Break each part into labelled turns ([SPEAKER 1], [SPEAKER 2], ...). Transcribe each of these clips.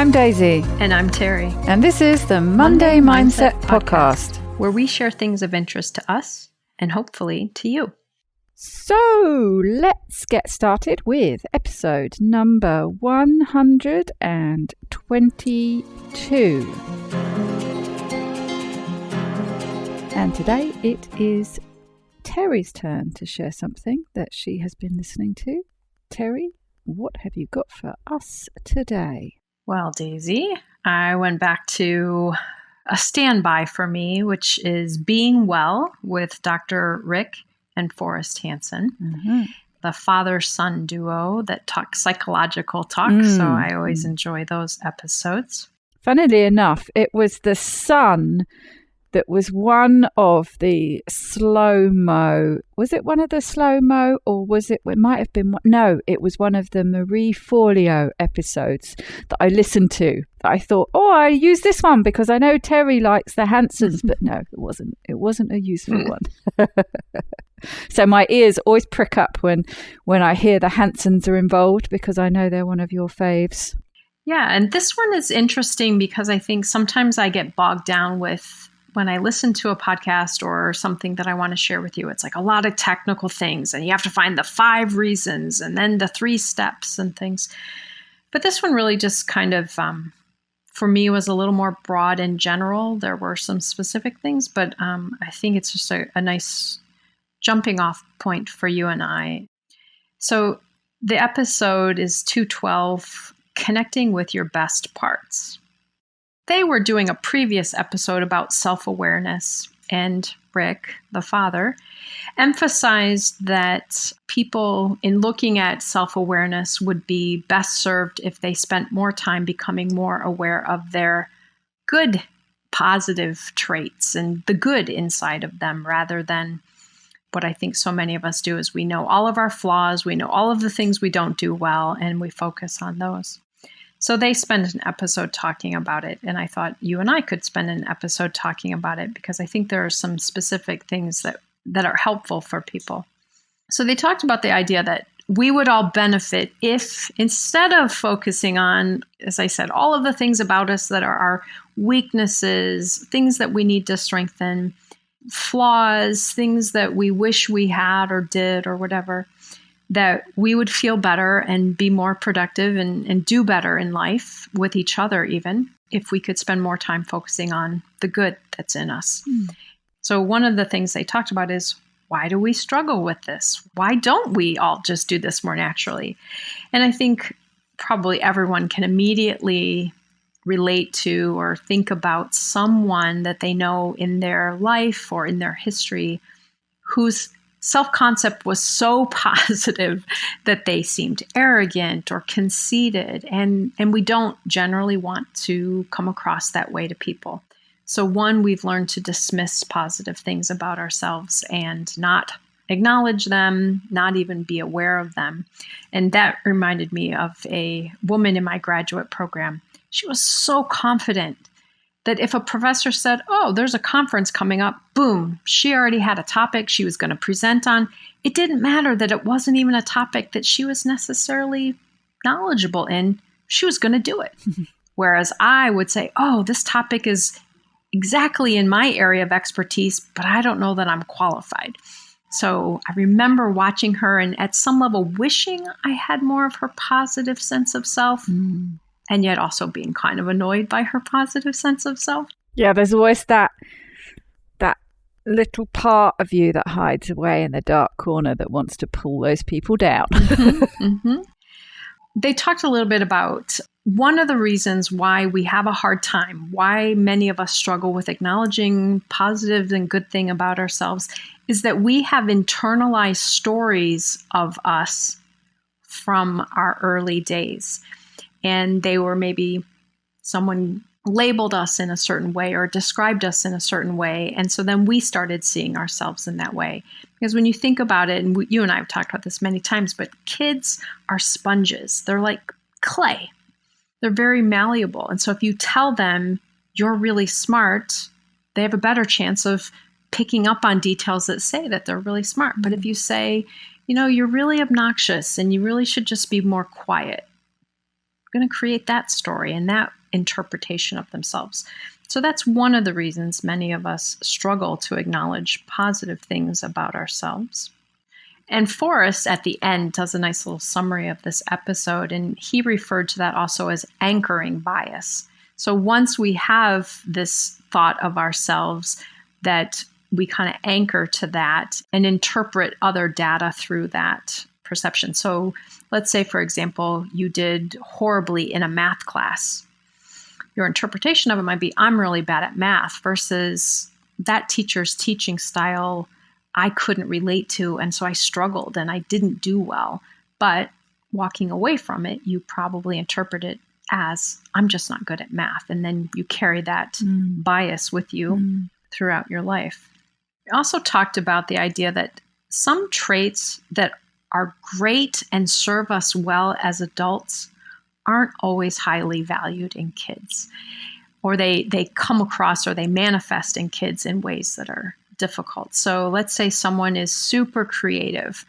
[SPEAKER 1] I'm Daisy.
[SPEAKER 2] And I'm Terri.
[SPEAKER 1] And this is the Monday Mindset Podcast,
[SPEAKER 2] where we share things of interest to us and hopefully to you.
[SPEAKER 1] So let's get started with episode number 122. And today it is Terri's turn to share something that she has been listening to. Terri, what have you got for us today?
[SPEAKER 2] Well, Daisy, I went back to a standby for me, which is Being Well with Dr. Rick and Forrest Hansen, the father-son duo that talk psychological talk. So I always enjoy those episodes. Funnily
[SPEAKER 1] enough, it was the son that was one of the slow-mo. Was it one of the slow-mo, or was it might have been, no, it was one of the Marie Forleo episodes that I listened to. I thought, I use this one because I know Terri likes the Hansons, but no, it wasn't a useful one. So my ears always prick up when I hear the Hansons are involved, because I know they're one of your faves.
[SPEAKER 2] Yeah, and this one is interesting because I think sometimes I get bogged down with, when I listen to a podcast or something that I want to share with you, it's like a lot of technical things and you have to find the 5 reasons and then the 3 steps and things. But this one really just kind of, for me, was a little more broad and general. There were some specific things, but I think it's just a nice jumping off point for you and I. So the episode is 212, Connecting with Your Best Parts. They were doing a previous episode about self-awareness, and Rick, the father, emphasized that people in looking at self-awareness would be best served if they spent more time becoming more aware of their good, positive traits and the good inside of them, rather than what I think so many of us do is we know all of our flaws, we know all of the things we don't do well, and we focus on those. So they spend an episode talking about it, and I thought you and I could spend an episode talking about it because I think there are some specific things that are helpful for people. So they talked about the idea that we would all benefit if, instead of focusing on, as I said, all of the things about us that are our weaknesses, things that we need to strengthen, flaws, things that we wish we had or did or whatever, that we would feel better and be more productive and do better in life with each other, even if we could spend more time focusing on the good that's in us. So one of the things they talked about is, why do we struggle with this? Why don't we all just do this more naturally? And I think probably everyone can immediately relate to or think about someone that they know in their life or in their history whose self-concept was so positive that they seemed arrogant or conceited. And we don't generally want to come across that way to people. So one, we've learned to dismiss positive things about ourselves and not acknowledge them, not even be aware of them. And that reminded me of a woman in my graduate program. She was so confident that if a professor said, there's a conference coming up, boom, she already had a topic she was going to present on. It didn't matter that it wasn't even a topic that she was necessarily knowledgeable in. She was going to do it. Whereas I would say, this topic is exactly in my area of expertise, but I don't know that I'm qualified. So I remember watching her and at some level wishing I had more of her positive sense of self. And yet also being kind of annoyed by her positive sense of self.
[SPEAKER 1] Yeah, there's always that little part of you that hides away in the dark corner that wants to pull those people down.
[SPEAKER 2] They talked a little bit about one of the reasons why we have a hard time, why many of us struggle with acknowledging positive and good thing about ourselves, is that we have internalized stories of us from our early days. And they were maybe someone labeled us in a certain way or described us in a certain way. And so then we started seeing ourselves in that way. Because when you think about it, and you and I have talked about this many times, but kids are sponges. They're like clay. They're very malleable. And so if you tell them you're really smart, they have a better chance of picking up on details that say that they're really smart. But if you say, you're really obnoxious and you really should just be more quiet, going to create that story and that interpretation of themselves. So that's one of the reasons many of us struggle to acknowledge positive things about ourselves. And Forrest at the end does a nice little summary of this episode, and he referred to that also as anchoring bias. So once we have this thought of ourselves, that we kind of anchor to that and interpret other data through that perception. So let's say, for example, you did horribly in a math class. Your interpretation of it might be, I'm really bad at math, versus that teacher's teaching style I couldn't relate to, and so I struggled and I didn't do well. But walking away from it, you probably interpret it as, I'm just not good at math. And then you carry that bias with you throughout your life. We also talked about the idea that some traits that are great and serve us well as adults aren't always highly valued in kids, or they come across or they manifest in kids in ways that are difficult. So let's say someone is super creative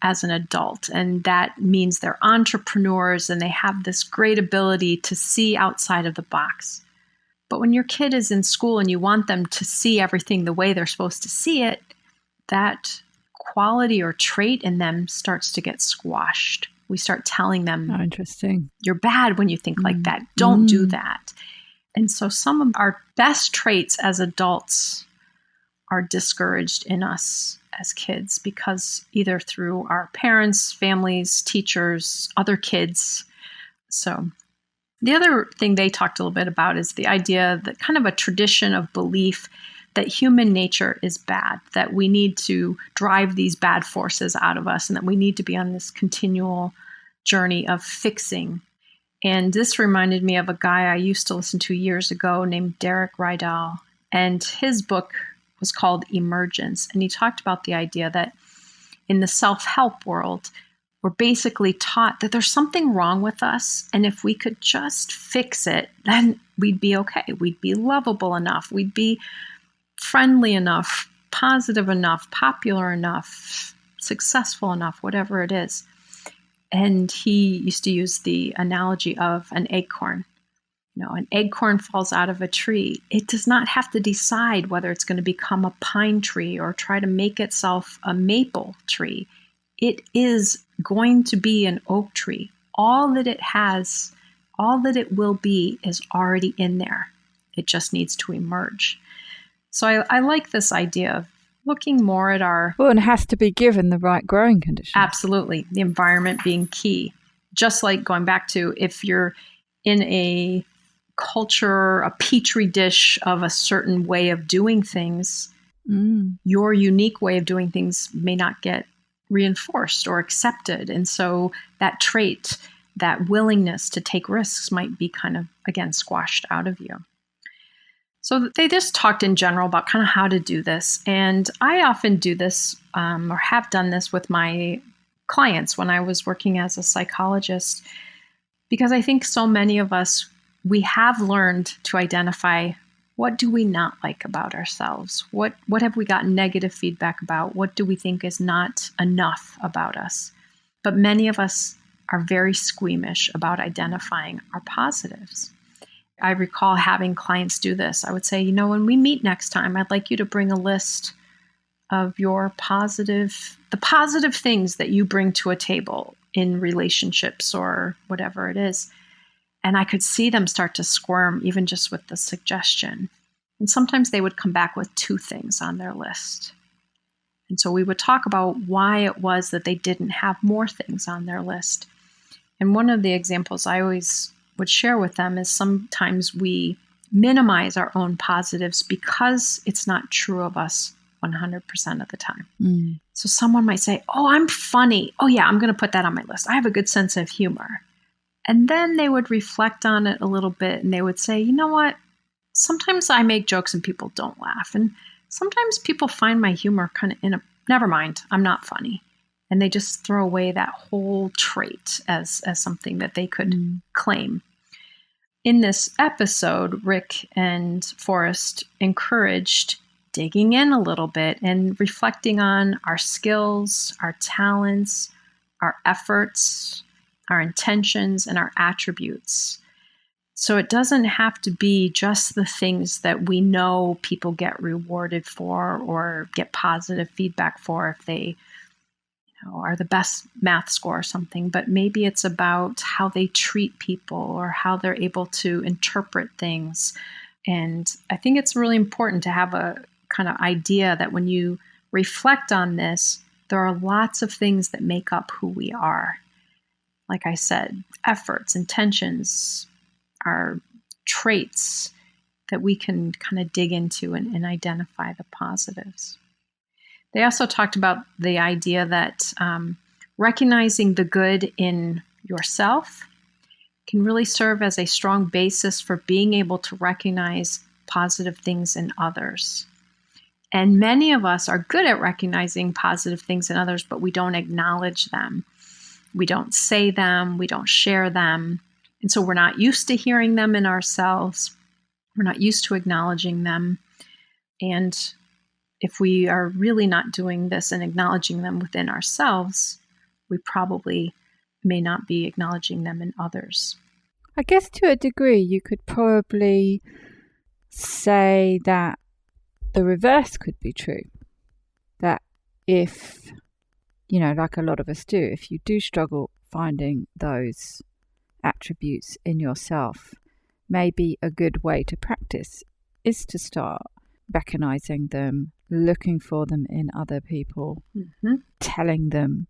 [SPEAKER 2] as an adult, and that means they're entrepreneurs and they have this great ability to see outside of the box. But when your kid is in school and you want them to see everything the way they're supposed to see it, that quality or trait in them starts to get squashed. We start telling them,
[SPEAKER 1] oh, interesting,
[SPEAKER 2] you're bad when you think like that. Don't do that. And so some of our best traits as adults are discouraged in us as kids, because either through our parents, families, teachers, other kids. So the other thing they talked a little bit about is the idea that kind of a tradition of belief that human nature is bad, that we need to drive these bad forces out of us, and that we need to be on this continual journey of fixing. And this reminded me of a guy I used to listen to years ago named Derek Rydell. And his book was called Emergence. And he talked about the idea that in the self-help world, we're basically taught that there's something wrong with us. And if we could just fix it, then we'd be okay. We'd be lovable enough. We'd be friendly enough, positive enough, popular enough, successful enough, whatever it is. And he used to use the analogy of an acorn. You know, an acorn falls out of a tree. It does not have to decide whether it's going to become a pine tree or try to make itself a maple tree. It is going to be an oak tree. All that it has, all that it will be, is already in there. It just needs to emerge. So I like this idea of looking more at our...
[SPEAKER 1] Well, and it has to be given the right growing conditions.
[SPEAKER 2] Absolutely. The environment being key. Just like going back to, if you're in a culture, a petri dish of a certain way of doing things, your unique way of doing things may not get reinforced or accepted. And so that trait, that willingness to take risks, might be kind of, again, squashed out of you. So they just talked in general about kind of how to do this. And I often do this or have done this with my clients when I was working as a psychologist, because I think so many of us, we have learned to identify, what do we not like about ourselves? What have we gotten negative feedback about? What do we think is not enough about us? But many of us are very squeamish about identifying our positives. I recall having clients do this. I would say, when we meet next time, I'd like you to bring a list of the positive things that you bring to a table in relationships or whatever it is. And I could see them start to squirm even just with the suggestion. And sometimes they would come back with 2 things on their list. And so we would talk about why it was that they didn't have more things on their list. And one of the examples I always would share with them is sometimes we minimize our own positives because it's not true of us 100% of the time. So someone might say, oh, I'm funny. Oh yeah, I'm going to put that on my list. I have a good sense of humor. And then they would reflect on it a little bit and they would say, you know what? Sometimes I make jokes and people don't laugh. And sometimes people find my humor kind of never mind, I'm not funny. And they just throw away that whole trait as something that they could claim. In this episode, Rick and Forrest encouraged digging in a little bit and reflecting on our skills, our talents, our efforts, our intentions, and our attributes. So it doesn't have to be just the things that we know people get rewarded for or get positive feedback for if they are the best math score or something, but maybe it's about how they treat people or how they're able to interpret things. And I think it's really important to have a kind of idea that when you reflect on this, there are lots of things that make up who we are. Like I said, efforts, intentions, our traits that we can kind of dig into and identify the positives. They also talked about the idea that recognizing the good in yourself can really serve as a strong basis for being able to recognize positive things in others. And many of us are good at recognizing positive things in others, but we don't acknowledge them. We don't say them, we don't share them. And so we're not used to hearing them in ourselves. We're not used to acknowledging them. And if we are really not doing this and acknowledging them within ourselves, we probably may not be acknowledging them in others.
[SPEAKER 1] I guess to a degree, you could probably say that the reverse could be true. That if, like a lot of us do, if you do struggle finding those attributes in yourself, maybe a good way to practice is to start recognizing them, looking for them in other people, telling them,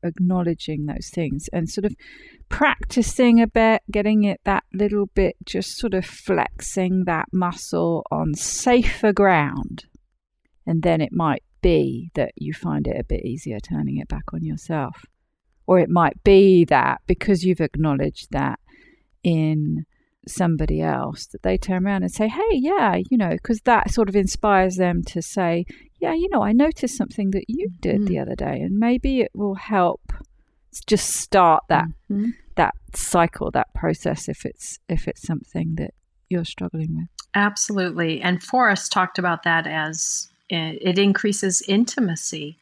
[SPEAKER 1] acknowledging those things and sort of practicing a bit, getting it that little bit, just sort of flexing that muscle on safer ground. And then it might be that you find it a bit easier turning it back on yourself. Or it might be that because you've acknowledged that in somebody else, that they turn around and say, hey, yeah, because that sort of inspires them to say, yeah, I noticed something that you did the other day, and maybe it will help just start that that cycle, that process, if it's something that you're struggling with.
[SPEAKER 2] Absolutely. And Forrest talked about that as it increases intimacy.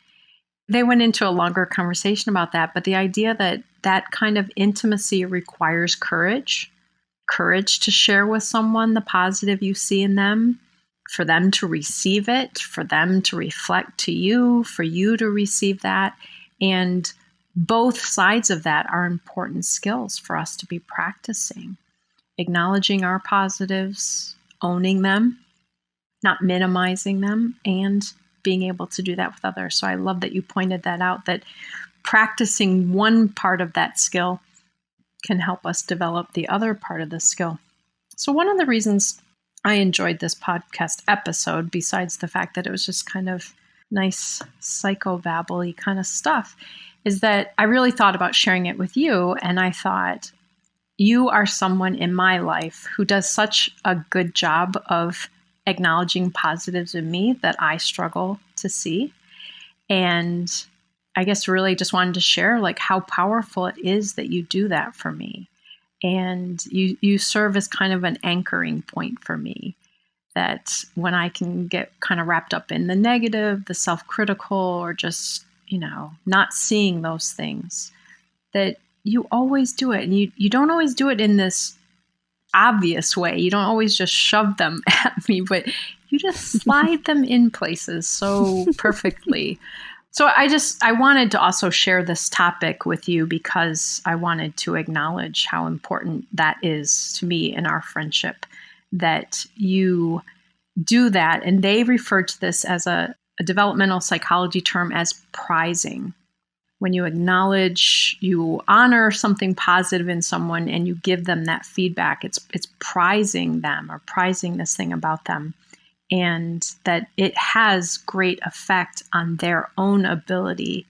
[SPEAKER 2] They went into a longer conversation about that, but the idea that kind of intimacy requires courage to share with someone the positive you see in them, for them to receive it, for them to reflect to you, for you to receive that. And both sides of that are important skills for us to be practicing. Acknowledging our positives, owning them, not minimizing them, and being able to do that with others. So I love that you pointed that out, that practicing one part of that skill can help us develop the other part of the skill. So one of the reasons I enjoyed this podcast episode, besides the fact that it was just kind of nice psychobabble-y kind of stuff, is that I really thought about sharing it with you. And I thought, you are someone in my life who does such a good job of acknowledging positives in me that I struggle to see. And I guess really just wanted to share how powerful it is that you do that for me. And you serve as kind of an anchoring point for me, that when I can get kind of wrapped up in the negative, the self-critical, or just, not seeing those things, that you always do it. And you don't always do it in this obvious way. You don't always just shove them at me, but you just slide them in places so perfectly. So I wanted to also share this topic with you because I wanted to acknowledge how important that is to me in our friendship, that you do that. And they refer to this as a developmental psychology term as prizing. When you acknowledge, you honor something positive in someone and you give them that feedback, it's prizing them or prizing this thing about them. And that it has great effect on their own ability.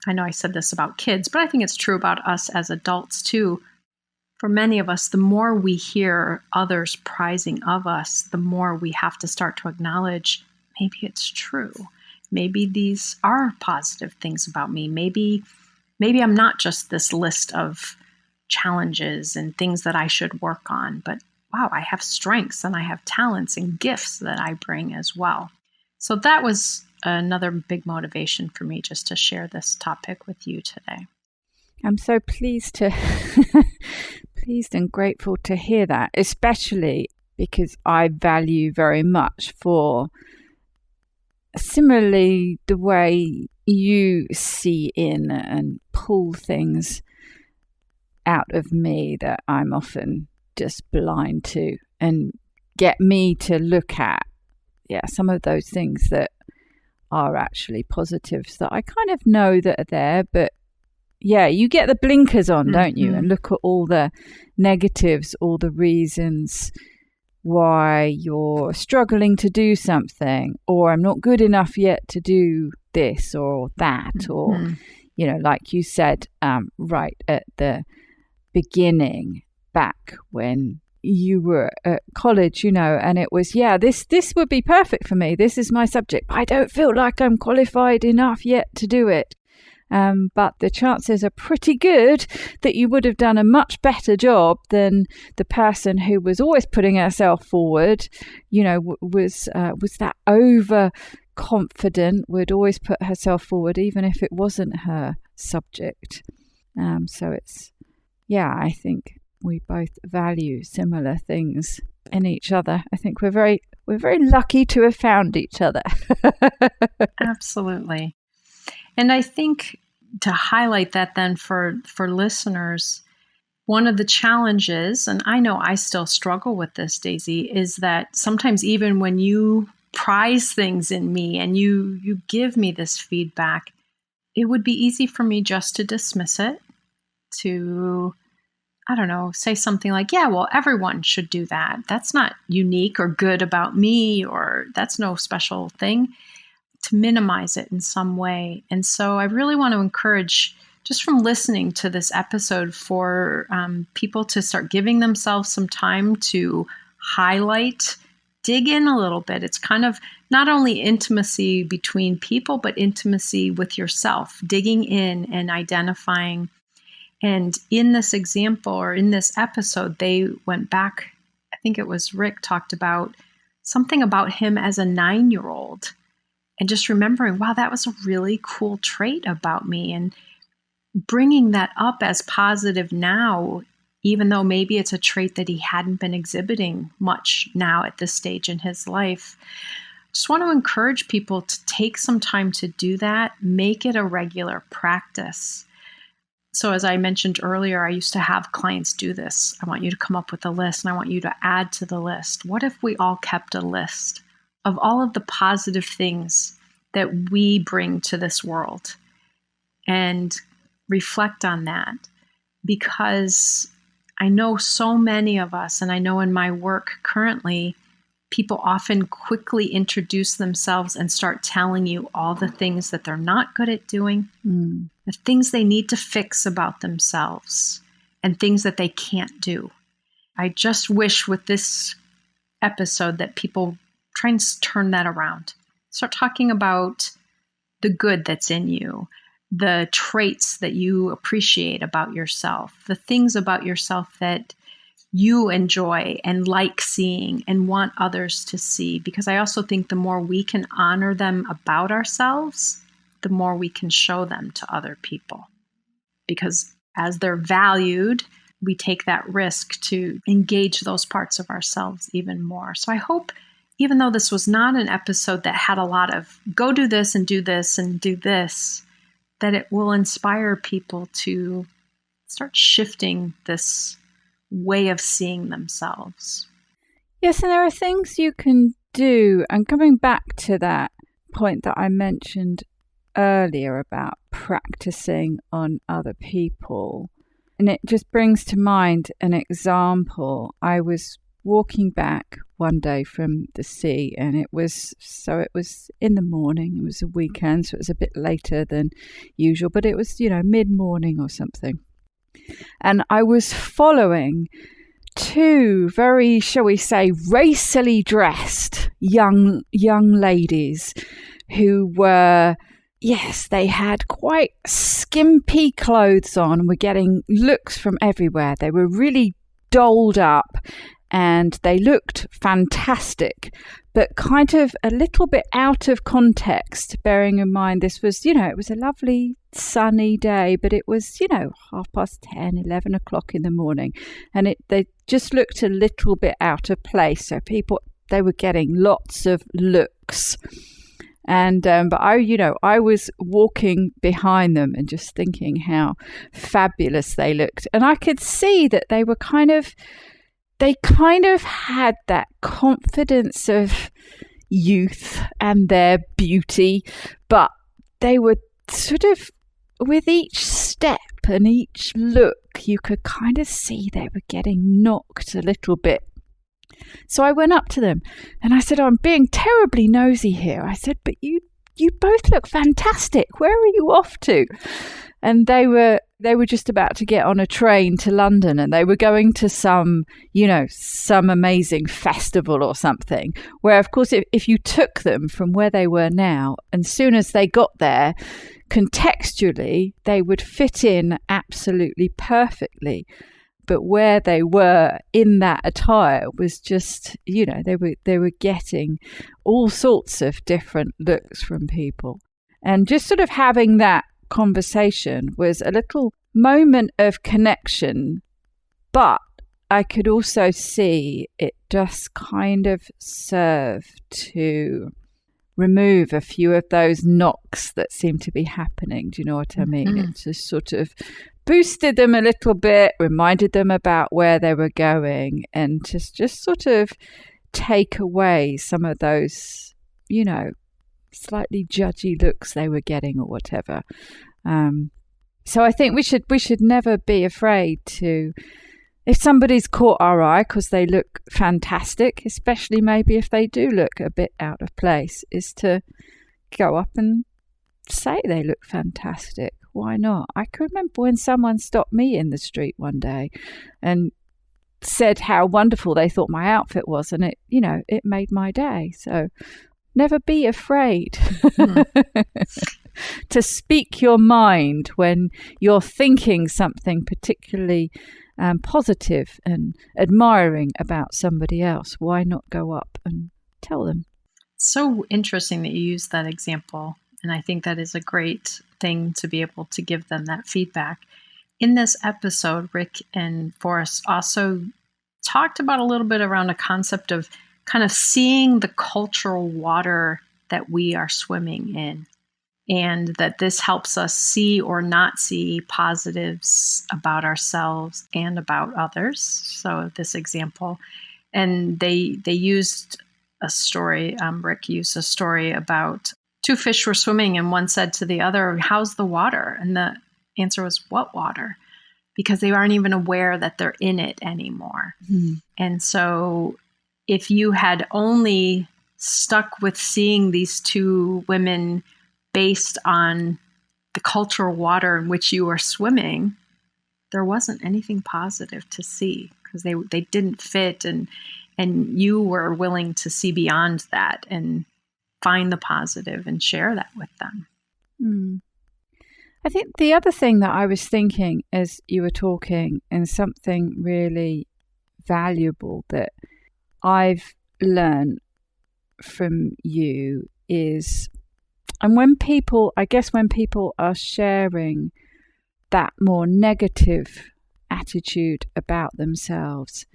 [SPEAKER 2] I know I said this about kids, but I think it's true about us as adults too. For many of us, the more we hear others prizing of us, the more we have to start to acknowledge, maybe it's true. Maybe these are positive things about me. Maybe I'm not just this list of challenges and things that I should work on, but wow, I have strengths and I have talents and gifts that I bring as well. So that was another big motivation for me just to share this topic with you today.
[SPEAKER 1] I'm so pleased and grateful to hear that, especially because I value very much for similarly the way you see in and pull things out of me that I'm often just blind to, and get me to look at some of those things that are actually positives that I kind of know that are there, but you get the blinkers on, don't you, and look at all the negatives, all the reasons why you're struggling to do something, or I'm not good enough yet to do this or that, or like you said right at the beginning, back when you were at college, and it was this would be perfect for me, this is my subject, but I don't feel like I'm qualified enough yet to do it. But the chances are pretty good that you would have done a much better job than the person who was always putting herself forward, was that overconfident, would always put herself forward even if it wasn't her subject. So it's, I think we both value similar things in each other. I think we're very lucky to have found each other.
[SPEAKER 2] Absolutely. And I think to highlight that then for listeners, one of the challenges, and I know I still struggle with this, Daisy, is that sometimes even when you prize things in me and you give me this feedback, it would be easy for me just to dismiss it, to, I don't know, say something like, well, everyone should do that. That's not unique or good about me, or that's no special thing, to minimize it in some way. And so I really want to encourage, just from listening to this episode, for people to start giving themselves some time to highlight, dig in a little bit. It's kind of not only intimacy between people, but intimacy with yourself, digging in and identifying. And in this example, or in this episode, they went back, I think it was Rick talked about something about him as a 9-year-old. And just remembering, wow, that was a really cool trait about me. And bringing that up as positive now, even though maybe it's a trait that he hadn't been exhibiting much now at this stage in his life. Just want to encourage people to take some time to do that, make it a regular practice. So as I mentioned earlier, I used to have clients do this. I want you to come up with a list, and I want you to add to the list. What if we all kept a list of all of the positive things that we bring to this world, and reflect on that? Because I know so many of us, and I know in my work currently, people often quickly introduce themselves and start telling you all the things that they're not good at doing, the things they need to fix about themselves, and things that they can't do. I just wish with this episode that people try and turn that around. Start talking about the good that's in you, the traits that you appreciate about yourself, the things about yourself that you enjoy and like seeing and want others to see. Because I also think the more we can honor them about ourselves, the more we can show them to other people. Because as they're valued, we take that risk to engage those parts of ourselves even more. So I hope, even though this was not an episode that had a lot of go do this and do this and do this, that it will inspire people to start shifting this way of seeing themselves.
[SPEAKER 1] Yes, and there are things you can do. And coming back to that point that I mentioned earlier about practicing on other people, and it just brings to mind an example. I was walking back one day from the sea, and it was in the morning. It was a weekend, so it was a bit later than usual, but it was, mid-morning or something. And I was following two very, shall we say, racily dressed young ladies who were, yes, they had quite skimpy clothes on and were getting looks from everywhere. They were really dolled up, and they looked fantastic, but kind of a little bit out of context, bearing in mind this was, it was a lovely sunny day, but it was, 10:30, 11 o'clock in the morning, and they just looked a little bit out of place. So they were getting lots of looks. And but I was walking behind them and just thinking how fabulous they looked, and I could see that they kind of had that confidence of youth and their beauty, but they were sort of, with each step and each look, you could kind of see they were getting knocked a little bit. So I went up to them and I said, I'm being terribly nosy here. I said, but you both look fantastic. Where are you off to? And they were just about to get on a train to London, and they were going to some amazing festival or something, where, of course, if you took them from where they were now, and soon as they got there, contextually, they would fit in absolutely perfectly. But where they were in that attire was just, they were getting all sorts of different looks from people. And just sort of having that conversation was a little moment of connection, but I could also see it just kind of served to remove a few of those knocks that seem to be happening. Do you know what I mean? Mm-hmm. It just sort of boosted them a little bit, reminded them about where they were going, and just sort of take away some of those, slightly judgy looks they were getting or whatever. So I think we should never be afraid to, if somebody's caught our eye because they look fantastic, especially maybe if they do look a bit out of place, is to go up and say they look fantastic. Why not? I can remember when someone stopped me in the street one day and said how wonderful they thought my outfit was, and it made my day. So never be afraid to speak your mind when you're thinking something particularly positive and admiring about somebody else. Why not go up and tell them?
[SPEAKER 2] So interesting that you used that example. And I think that is a great thing to be able to give them that feedback. In this episode, Rick and Forrest also talked about a little bit around a concept of kind of seeing the cultural water that we are swimming in, and that this helps us see or not see positives about ourselves and about others. So this example, and they used a story, Rick used a story about two fish were swimming, and one said to the other, "How's the water?" And the answer was, "What water?" Because they aren't even aware that they're in it anymore. Mm-hmm. And so if you had only stuck with seeing these two women based on the cultural water in which you were swimming, there wasn't anything positive to see, because they didn't fit, and you were willing to see beyond that and find the positive and share that with them.
[SPEAKER 1] I think the other thing that I was thinking as you were talking, and something really valuable that I've learned from you is, and when people are sharing that more negative attitude about themselves,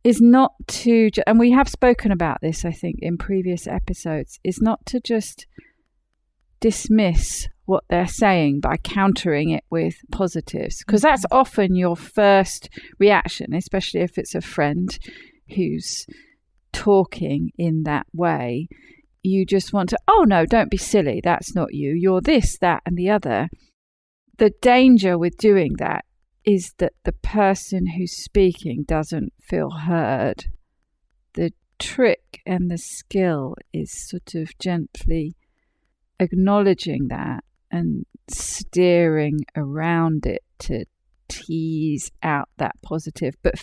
[SPEAKER 1] is not to, and we have spoken about this, I think, in previous episodes, is not to just dismiss what they're saying by countering it with positives, because that's often your first reaction, especially if it's a friend who's talking in that way. You just want to, oh no, don't be silly, that's not you, you're this, that, and the other. The danger with doing that is that the person who's speaking doesn't feel heard. The trick and the skill is sort of gently acknowledging that and steering around it to tease out that positive, but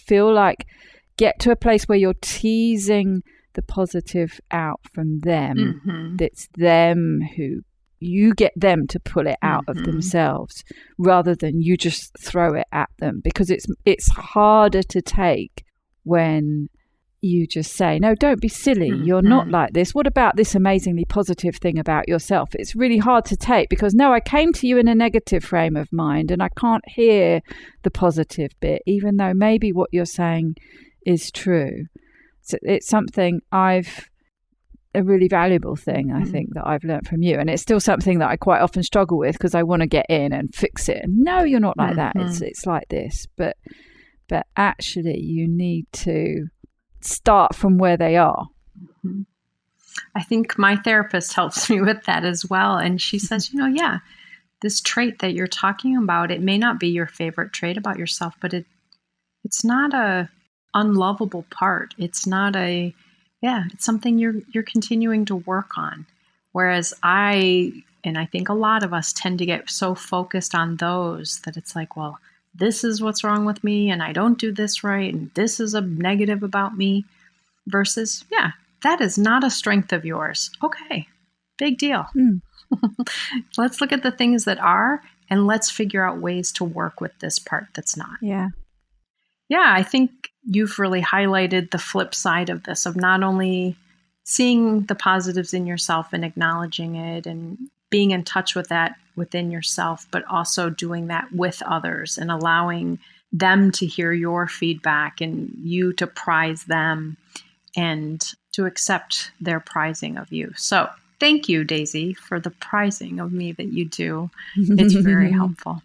[SPEAKER 1] get to a place where you're teasing the positive out from them. Mm-hmm. It's them who, you get them to pull it out of themselves rather than you just throw it at them, because it's harder to take when you just say, no, don't be silly. You're not like this. What about this amazingly positive thing about yourself? It's really hard to take because, no, I came to you in a negative frame of mind and I can't hear the positive bit, even though maybe what you're saying is true. So it's something a really valuable thing, I think, that I've learned from you. And it's still something that I quite often struggle with because I want to get in and fix it. And no, you're not like that. It's like this. But actually, you need to start from where they are.
[SPEAKER 2] I think my therapist helps me with that as well. And she says, this trait that you're talking about, it may not be your favorite trait about yourself, but it's not a unlovable part. It's not it's something you're continuing to work on. Whereas I think a lot of us tend to get so focused on those that it's like, well, this is what's wrong with me and I don't do this right and this is a negative about me, versus, that is not a strength of yours. Okay, big deal. Let's look at the things that are and let's figure out ways to work with this part that's not.
[SPEAKER 1] Yeah,
[SPEAKER 2] I think you've really highlighted the flip side of this, of not only seeing the positives in yourself and acknowledging it and being in touch with that within yourself, but also doing that with others and allowing them to hear your feedback and you to prize them and to accept their prizing of you. So thank you, Daisy, for the prizing of me that you do. It's very helpful.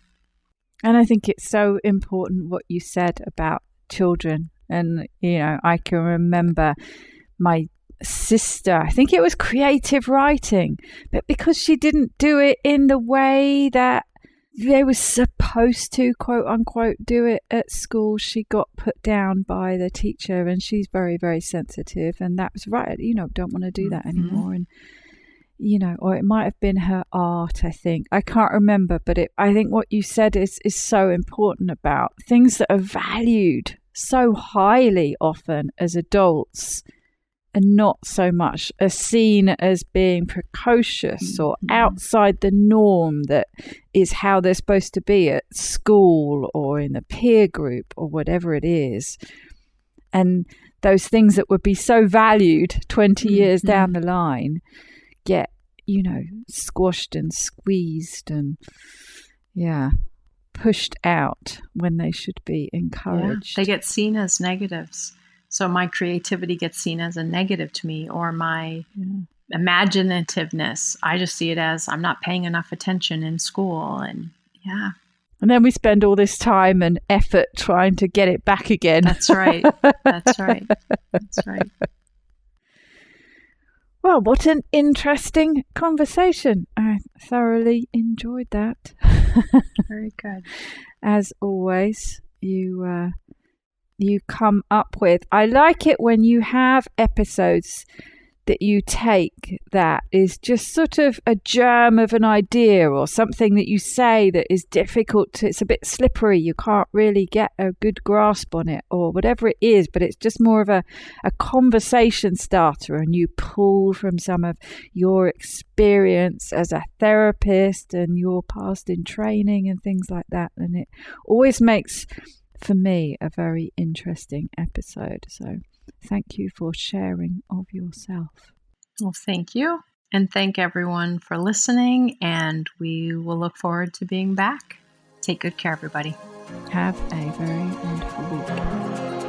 [SPEAKER 1] And I think it's so important what you said about children. And, I can remember my sister, I think it was creative writing, but because she didn't do it in the way that they were supposed to, quote unquote, do it at school, she got put down by the teacher, and she's very, very sensitive, and that was right, don't want to do that anymore. And or it might have been her art, I think. I can't remember, but I think what you said is so important about things that are valued so highly often as adults and not so much are seen as being precocious or outside the norm that is how they're supposed to be at school or in the peer group or whatever it is. And those things that would be so valued 20 years down the line get, squashed and squeezed and, pushed out when they should be encouraged.
[SPEAKER 2] They get seen as negatives. So my creativity gets seen as a negative to me, or my imaginativeness. I just see it as I'm not paying enough attention in school. And
[SPEAKER 1] And then we spend all this time and effort trying to get it back again.
[SPEAKER 2] That's right. That's right. That's right.
[SPEAKER 1] Well, what an interesting conversation. I thoroughly enjoyed that.
[SPEAKER 2] Very good.
[SPEAKER 1] As always, you come up with. I like it when you have episodes that you take that is just sort of a germ of an idea or something that you say that is difficult it's a bit slippery, you can't really get a good grasp on it or whatever it is, but it's just more of a conversation starter, and you pull from some of your experience as a therapist and your past in training and things like that, and it always makes, for me, a very interesting episode. So thank you for sharing of yourself.
[SPEAKER 2] Well, thank you. And thank everyone for listening. And we will look forward to being back. Take good care, everybody.
[SPEAKER 1] Have a very wonderful week.